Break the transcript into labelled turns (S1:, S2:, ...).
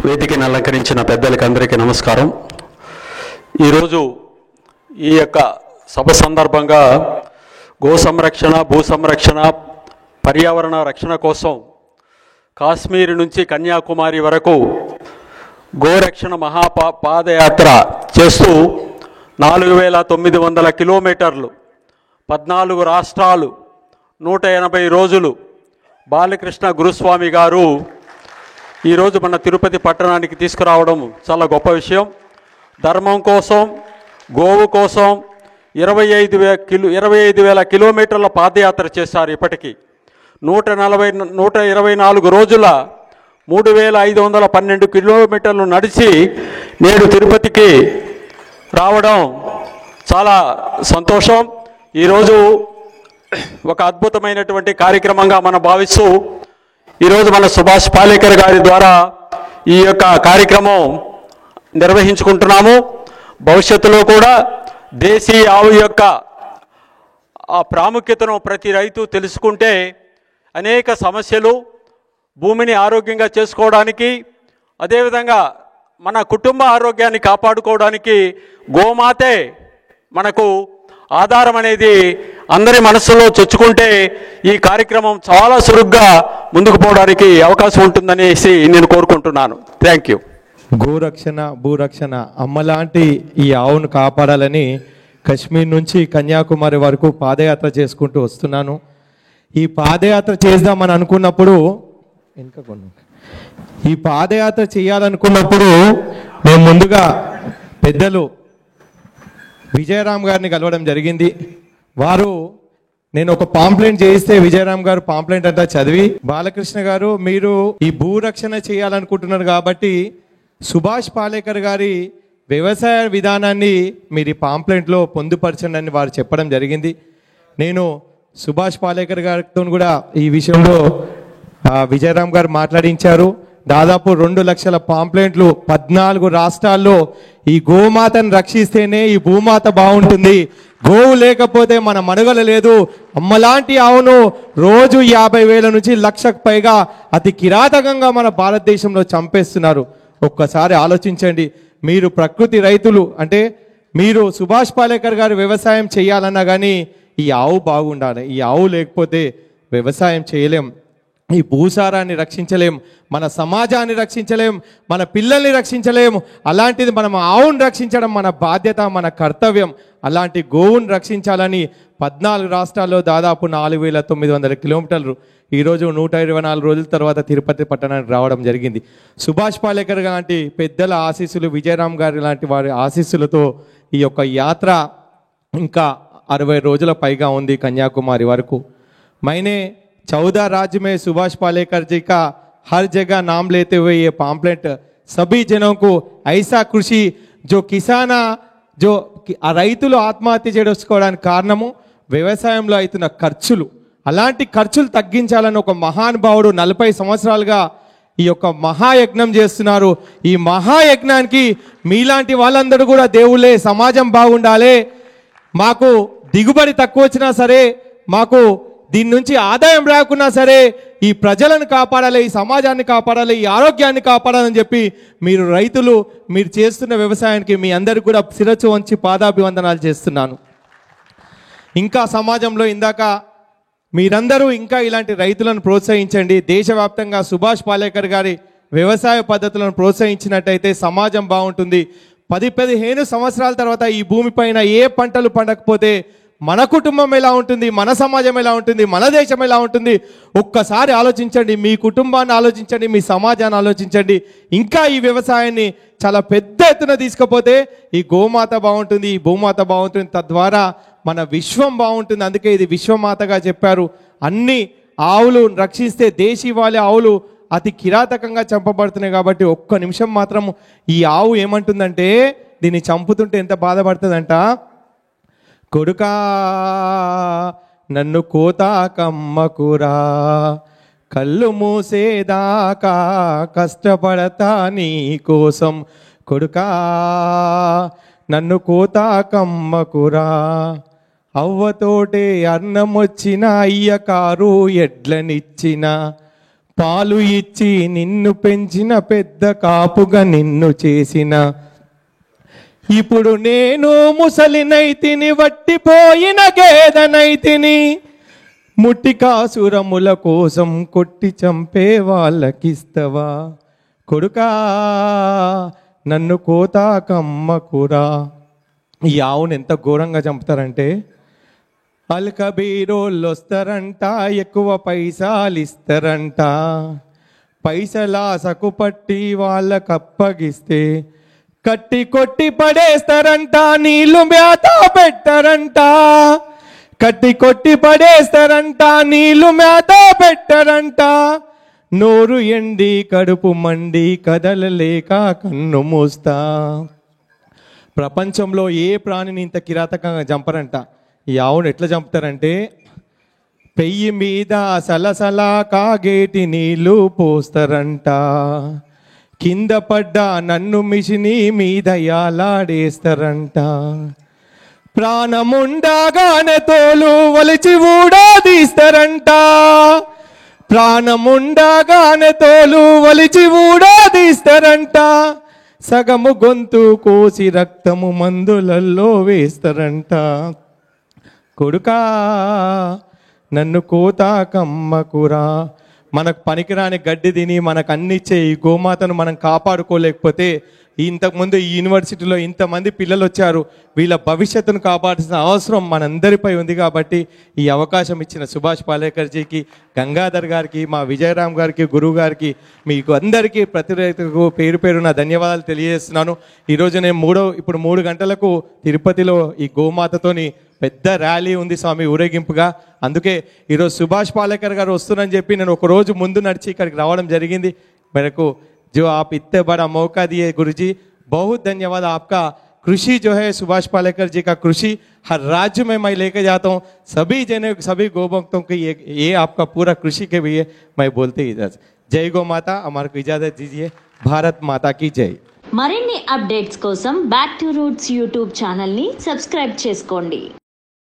S1: వేదికను అలంకరించిన పెద్దలకి అందరికీ నమస్కారం. ఈరోజు ఈ యొక్క సభ సందర్భంగా గో సంరక్షణ, భూ సంరక్షణ, పర్యావరణ రక్షణ కోసం కాశ్మీర్ నుంచి కన్యాకుమారి వరకు గోరక్షణ పాదయాత్ర చేస్తూ 4900 కిలోమీటర్లు, 14 రాష్ట్రాలు, 180 రోజులు బాలకృష్ణ గురుస్వామి గారు ఈరోజు మన తిరుపతి పట్టణానికి తీసుకురావడం చాలా గొప్ప విషయం. ధర్మం కోసం, గోవు కోసం 25,000 కిలోమీటర్ల పాదయాత్ర చేశారు. ఇప్పటికీ 124 రోజుల 3,512 కిలోమీటర్లు నడిచి నేడు తిరుపతికి రావడం చాలా సంతోషం. ఈరోజు ఒక అద్భుతమైనటువంటి కార్యక్రమంగా మనం భావిస్తూ ఈరోజు మన సుభాష్ పాలేకర్ గారి ద్వారా ఈ యొక్క కార్యక్రమం నిర్వహించుకుంటున్నాము. భవిష్యత్తులో కూడా దేశీ ఆవు యొక్క ఆ ప్రాముఖ్యతను ప్రతి రైతు తెలుసుకుంటే అనేక సమస్యలు, భూమిని ఆరోగ్యంగా చేసుకోవడానికి, అదేవిధంగా మన కుటుంబ ఆరోగ్యాన్ని కాపాడుకోవడానికి గోమాతే మనకు ఆధారం అనేది అందరి మనసులో చొచ్చుకుంటే ఈ కార్యక్రమం చాలా సురుగ్గా ముందుకు పోవడానికి అవకాశం ఉంటుందనేసి నేను కోరుకుంటున్నాను. Thank you.
S2: గోరక్షణ, భూరక్షణ అమ్మలాంటి ఈ ఆవును కాపాడాలని కశ్మీర్ నుంచి కన్యాకుమారి వరకు పాదయాత్ర చేసుకుంటూ వస్తున్నాను. ఈ పాదయాత్ర చేద్దామని అనుకున్నప్పుడు ఈ పాదయాత్ర చేయాలనుకున్నప్పుడు మేము ముందుగా పెద్దలు విజయరామ్ గారిని కలవడం జరిగింది. వారు నేను ఒక పాంప్లెంట్ చేయిస్తే విజయరామ్ గారు పాంప్లెంట్ అంతా చదివి, బాలకృష్ణ గారు మీరు ఈ భూరక్షణ చేయాలనుకుంటున్నారు కాబట్టి సుభాష్ పాలేకర్ గారి వ్యవసాయ విధానాన్ని మీరు ఈ పాంప్లెంట్లో పొందుపరచండి అని వారు చెప్పడం జరిగింది. నేను సుభాష్ పాలేకర్ గారితో కూడా ఈ విషయంలో విజయరామ్ గారు మాట్లాడించారు. దాదాపు 2 లక్షల పాంప్లెంట్లు 14 రాష్ట్రాల్లో ఈ గోమాతను రక్షిస్తేనే ఈ భూమాత బాగుంటుంది, గోవు లేకపోతే మన మనుగడ లేదు, అమ్మలాంటి ఆవును రోజు 50,000 నుంచి 1,00,000కు పైగా అతి కిరాతకంగా మన భారతదేశంలో చంపేస్తున్నారు. ఒక్కసారి ఆలోచించండి. మీరు ప్రకృతి రైతులు అంటే మీరు సుభాష్ పాలేకర్ గారు వ్యవసాయం చేయాలన్నా కానీ ఈ ఆవు బాగుండాలి. ఈ ఆవు లేకపోతే వ్యవసాయం చేయలేం, ఈ భూసారాన్ని రక్షించలేం, మన సమాజాన్ని రక్షించలేం, మన పిల్లల్ని రక్షించలేం. అలాంటిది మనం ఆవును రక్షించడం మన బాధ్యత, మన కర్తవ్యం. అలాంటి గోవును రక్షించాలని 14 రాష్ట్రాల్లో దాదాపు 4,900 కిలోమీటర్లు ఈరోజు 124 రోజుల తర్వాత తిరుపతి పట్టణానికి రావడం జరిగింది. సుభాష్ పాలేకర్ లాంటి పెద్దల ఆశీస్సులు, విజయరామ్ గారి లాంటి వారి ఆశీస్సులతో ఈ యొక్క యాత్ర ఇంకా 60 రోజుల పైగా ఉంది కన్యాకుమారి వరకు. मैंने 14 राज्य में सुभाष पालेकर जी का हर जगह नाम लेते हुए ये पाम्पलेट सभी जनों को ऐसा कृषि जो किसान जो రైతులు ఆత్మహత్య చేసుకోవడానికి కారణము వ్యవసాయంలో అవుతున్న ఖర్చులు, అలాంటి ఖర్చులు తగ్గించాలని ఒక మహానుభావుడు 40 సంవత్సరాలుగా ఈ యొక్క మహాయజ్ఞం చేస్తున్నారు. ఈ మహాయజ్ఞానికి మీలాంటి వాళ్ళందరూ కూడా దేవుళ్ళే, సమాజం బాగుండాలి, మాకు దిగుబడి తక్కువ వచ్చినా సరే, మాకు దీని నుంచి ఆదాయం రాకున్నా సరే ఈ ప్రజలను కాపాడాలి, ఈ సమాజాన్ని కాపాడాలి, ఈ ఆరోగ్యాన్ని కాపాడాలని చెప్పి మీరు రైతులు మీరు చేస్తున్న వ్యవసాయానికి మీ అందరికీ కూడా శిరస్సు వంచి పాదాభివందనాలు చేస్తున్నాను. ఇంకా సమాజంలో ఇందాక మీరందరూ ఇంకా ఇలాంటి రైతులను ప్రోత్సహించండి. దేశవ్యాప్తంగా సుభాష్ పాలేకర్ గారి వ్యవసాయ పద్ధతులను ప్రోత్సహించినట్టయితే సమాజం బాగుంటుంది. 10-15 సంవత్సరాల తర్వాత ఈ భూమిపైన ఏ పంటలు పండకపోతే మన కుటుంబం ఎలా ఉంటుంది, మన సమాజం ఎలా ఉంటుంది, మన దేశం ఎలా ఉంటుంది? ఒక్కసారి ఆలోచించండి. మీ కుటుంబాన్ని ఆలోచించండి, మీ సమాజాన్ని ఆలోచించండి. ఇంకా ఈ వ్యవసాయాన్ని చాలా పెద్ద ఎత్తున తీసుకపోతే ఈ గోమాత బాగుంటుంది, ఈ భూమాత బాగుంటుంది, తద్వారా మన విశ్వం బాగుంటుంది. అందుకే ఇది విశ్వమాతగా చెప్పారు. అన్ని ఆవులు రక్షిస్తే దేశీ వాళ్ళ ఆవులు అతి కిరాతకంగా చంపబడుతున్నాయి. కాబట్టి ఒక్క నిమిషం మాత్రం ఈ ఆవు ఏమంటుందంటే, దీన్ని చంపుతుంటే ఎంత బాధపడుతుందంట, కొడుకా నన్ను కోతాకమ్మకురా, కళ్ళు మూసేదాకా కష్టపడతా నీ కోసం, కొడుకా నన్ను కోతాకమ్మకురా, అవ్వతోటే అన్నం వచ్చిన అయ్య కారు ఎడ్లనిచ్చిన, పాలు ఇచ్చి నిన్ను పెంచిన పెద్ద కాపుగా నిన్ను చేసిన ఇప్పుడు నేను ముసలినైతిని వట్టిపోయిన గేదనైతిని ముట్టికాసురముల కోసం కొట్టి చంపే వాళ్ళకిస్తవా కొడుకా నన్ను కోతాకమ్మకురా. ఈ ఆవును ఎంత ఘోరంగా చంపుతారంటే అల్కబీరోళ్ళు వస్తారంట, ఎక్కువ పైసలు ఇస్తారంట, పైసలాసకు పట్టి వాళ్ళకు అప్పగిస్తే కట్టి కొట్టి పడేస్తారంట, నీళ్లు మేత పెట్టరంట, కట్టి కొట్టి పడేస్తారంట, నీళ్లు మేత పెట్టరంట, నోరు ఎండి కడుపు మండి కదలలేక కన్ను మూస్తా. ప్రపంచంలో ఏ ప్రాణిని ఇంత కిరాతకంగా చంపరంట. ఈ ఆవును ఎట్లా చంపుతారంటే పెయ్యి మీద సలసలా కాగేటి నీళ్లు పోస్తారంట, కింద పడ్డ నన్ను మిషిని మీద యాలాడేస్తారంట, ప్రాణముండగానే తోలు వలిచి ఊడదీస్తారంట, ప్రాణముండగానే తోలు వలిచి ఊడదీస్తారంట, సగము గొంతు కోసి రక్తము మందులలో వేస్తారంట. కొడుకా నన్ను కోతాకమ్మకురా. మనకు పనికిరాని గడ్డి తిని మనకు అన్నిచ్చే ఈ గోమాతను మనం కాపాడుకోలేకపోతే ఇంతకుముందు ఈ యూనివర్సిటీలో ఇంతమంది పిల్లలు వచ్చారు, వీళ్ళ భవిష్యత్తును కాపాడాల్సిన అవసరం మనందరిపై ఉంది. కాబట్టి ఈ అవకాశం ఇచ్చిన సుభాష్ పాలేకర్జీకి, గంగాధర్ గారికి, మా విజయరామ్ గారికి, గురువు గారికి, మీకు అందరికీ ప్రతి రైతుకు పేరు పేరు నా ధన్యవాదాలు తెలియజేస్తున్నాను. ఈరోజు నేను ఇప్పుడు 3 గంటలకు తిరుపతిలో ఈ గోమాతతోని పెద్ద ర్యాలీ ఉంది స్వామి, ఊరేగింపుగా. అందుకే ఈరోజు సుభాష్ పాలేకర్ గారు వస్తున్నారని చెప్పి నేను ఒక రోజు ముందు నడిచి ఇక్కడికి రావడం జరిగింది. मेरे जो आप इतने बड़ा मौका दिए गुरुजी, बहुत धन्यवाद आपका. कृषि जो है सुभाष पालेकर जी का कृषि हर राज्य में मैं लेके जाता हूँ. सभी गोभक्तों की ये आपका पूरा कृषि के भी है. मैं बोलते ही जय गो माता. हमारे को इजाजत दीजिए. भारत माता की जय.
S3: మరిన్ని అప్డేట్స్ కోసం బ్యాక్ టు రూట్స్ యూట్యూబ్ ఛానల్ని సబ్స్క్రైబ్ చేసుకోండి.